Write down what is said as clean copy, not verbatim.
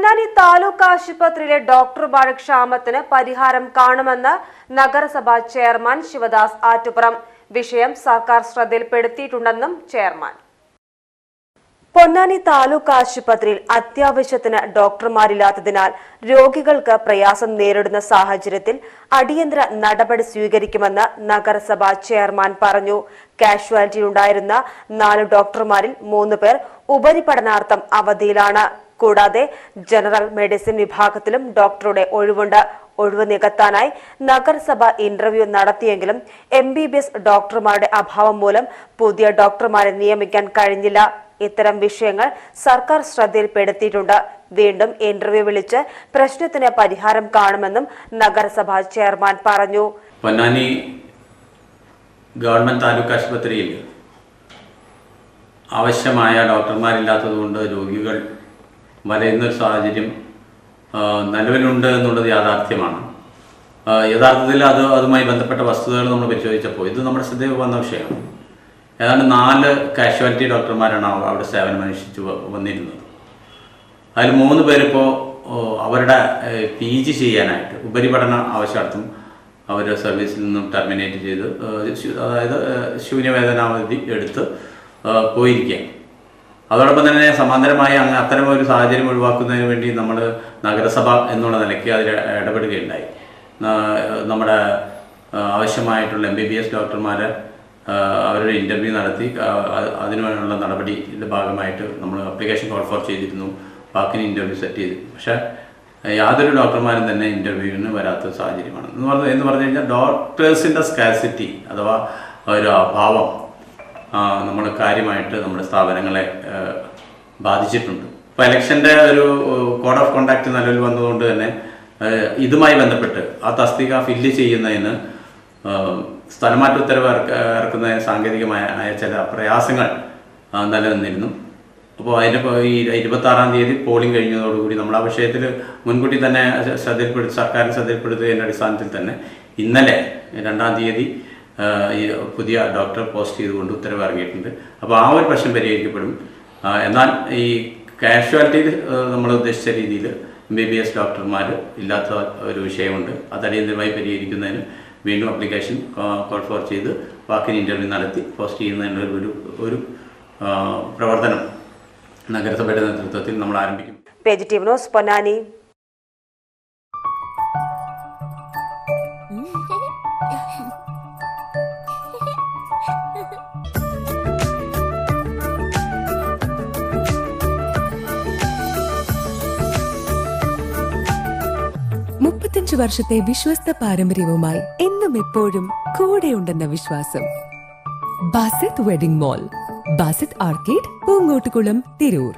പൊന്നാനി താലൂക്ക് ആശുപത്രിയിലെ ഡോക്ടർമാരുടെ ക്ഷാമത്തിന് പരിഹാരം കാണുമെന്ന് നഗരസഭാ ചെയർമാൻ ശിവദാസ് ആറ്റുപുറം. വിഷയം സർക്കാർ ശ്രദ്ധയിൽപ്പെടുത്തിയിട്ടുണ്ടെന്നും ചെയർമാൻ. പൊന്നാനി താലൂക്ക് ആശുപത്രിയിൽ അത്യാവശ്യത്തിന് ഡോക്ടർമാരില്ലാത്തതിനാൽ രോഗികൾക്ക് പ്രയാസം നേരിടുന്ന സാഹചര്യത്തിൽ അടിയന്തര നടപടി സ്വീകരിക്കുമെന്ന് നഗരസഭാ ചെയർമാൻ പറഞ്ഞു. കാഷ്വാലിറ്റിയിലുണ്ടായിരുന്ന 4 ഡോക്ടർമാരിൽ 3 പേർ ഉപരിപഠനാർത്ഥം അവധിയിലാണ്. കൂടാതെ ജനറൽ മെഡിസിൻ വിഭാഗത്തിലും ഡോക്ടറുടെ ഒഴിവുണ്ട്. ഒഴിവ് നികത്താനായി നഗരസഭ ഇന്റർവ്യൂ നടത്തിയെങ്കിലും MBBS ഡോക്ടർമാരുടെ അഭാവം മൂലം പുതിയ ഡോക്ടർമാരെ നിയമിക്കാൻ കഴിഞ്ഞില്ല. ഇത്തരം വിഷയങ്ങൾ സർക്കാർ ശ്രദ്ധയിൽപ്പെടുത്തിയിട്ടുണ്ട്. വീണ്ടും ഇന്റർവ്യൂ വിളിച്ച് പ്രശ്നത്തിന് പരിഹാരം കാണുമെന്നും നഗരസഭാ ചെയർമാൻ പറഞ്ഞു. പൊന്നാനി ഗവൺമെന്റ് താലൂക്ക് ആശുപത്രിയിൽ ആവശ്യമായ ഡോക്ടർമാരില്ലാത്തതുകൊണ്ട് രോഗികൾ വലയുന്നൊരു സാഹചര്യം നിലവിലുണ്ട് എന്നുള്ളത് യാഥാർത്ഥ്യമാണ്. യഥാർത്ഥത്തിൽ അതുമായി ബന്ധപ്പെട്ട വസ്തുതകൾ നമ്മൾ പരിശോധിച്ചപ്പോൾ ഇത് നമ്മുടെ ശ്രദ്ധയിൽ വന്ന വിഷയമാണ്. ഏതാണ്ട് 4 കാഷ്വാലിറ്റി ഡോക്ടർമാരാണ് അവിടെ സേവനമനുഷ്ഠിച്ച് വന്നിരുന്നത്. അതിൽ 3 പേരിപ്പോൾ അവരുടെ PG ചെയ്യാനായിട്ട് ഉപരിപഠന ആവശ്യാർത്ഥം അവർ സർവീസിൽ നിന്നും ടെർമിനേറ്റ് ചെയ്ത്, അതായത് ശൂന്യവേതനാവധി എടുത്ത് പോയിരിക്കുകയാണ്. അതോടൊപ്പം തന്നെ സമാന്തരമായി അത്തരം ഒരു സാഹചര്യം ഒഴിവാക്കുന്നതിന് വേണ്ടി നമ്മൾ നഗരസഭ എന്നുള്ള നിലയ്ക്ക് അതിൽ ഇടപെടുകയുണ്ടായി. നമ്മുടെ ആവശ്യമായിട്ടുള്ള MBBS ഡോക്ടർമാരെ അവരുടെ ഇൻ്റർവ്യൂ നടത്തി അതിനുള്ള നടപടിയുടെ ഭാഗമായിട്ട് നമ്മൾ അപ്ലിക്കേഷൻ കോൾ ഫോർ ചെയ്തിരുന്നു. ബാക്കിന് ഇൻ്റർവ്യൂ സെറ്റ് ചെയ്തു. പക്ഷേ യാതൊരു ഡോക്ടർമാരും തന്നെ ഇൻ്റർവ്യൂവിന് വരാത്ത സാഹചര്യമാണ്. എന്ന് പറഞ്ഞു കഴിഞ്ഞാൽ ഡോക്ടേഴ്സിൻ്റെ സ്കാസിറ്റി അഥവാ ഒരു അഭാവം നമ്മൾ കാര്യമായിട്ട് നമ്മുടെ സ്ഥാപനങ്ങളെ ബാധിച്ചിട്ടുണ്ട്. ഇപ്പോൾ ഇലക്ഷൻ്റെ ഒരു കോഡ് ഓഫ് കോണ്ടാക്ട് നിലവിൽ വന്നതുകൊണ്ട് തന്നെ ഇതുമായി ബന്ധപ്പെട്ട് ആ തസ്തിക ഫില്ല് ചെയ്യുന്നതിന് സ്ഥലമാറ്റ ഉത്തരവ് ഇറക്കുന്നതിന് സാങ്കേതികമായ ചില പ്രയാസങ്ങൾ നിലനിന്നിരുന്നു. അപ്പോൾ ഈ 26-ാം തീയതി പോളിംഗ് കഴിഞ്ഞതോടുകൂടി നമ്മൾ ആ വിഷയത്തിൽ മുൻകൂട്ടി തന്നെ സർക്കാരിന് ശ്രദ്ധയിൽപ്പെടുത്തുന്നതിൻ്റെ അടിസ്ഥാനത്തിൽ തന്നെ ഇന്നലെ 2-ാം തീയതി ഈ പുതിയ ഡോക്ടർ പോസ്റ്റ് ചെയ്തുകൊണ്ട് ഉത്തരവ് ഇറങ്ങിയിട്ടുണ്ട്. അപ്പോൾ ആ ഒരു പ്രശ്നം പരിഹരിക്കപ്പെടും. എന്നാൽ ഈ കാഷ്വാലിറ്റിയിൽ നമ്മൾ ഉദ്ദേശിച്ച രീതിയിൽ MBBS ഡോക്ടർമാർ ഇല്ലാത്ത ഒരു വിഷയമുണ്ട്. അത് അടിയന്തരമായി പരിഹരിക്കുന്നതിന് വീണ്ടും അപ്ലിക്കേഷൻ കോൾ ഫോർ ചെയ്ത് വാക്കിന് ഇൻ്റർവ്യൂ നടത്തി പോസ്റ്റ് ചെയ്യുന്നതിനുള്ള ഒരു പ്രവർത്തനം നഗരസഭയുടെ നേതൃത്വത്തിൽ നമ്മൾ ആരംഭിക്കും. PGTV news Ponnani. വർഷത്തെ വിശ്വസ്ത പാരമ്പര്യവുമായി എന്നും എപ്പോഴും കൂടെയുണ്ടെന്ന വിശ്വാസം. Basith wedding mall, Basith arcade, Poongottukulam, Tirur.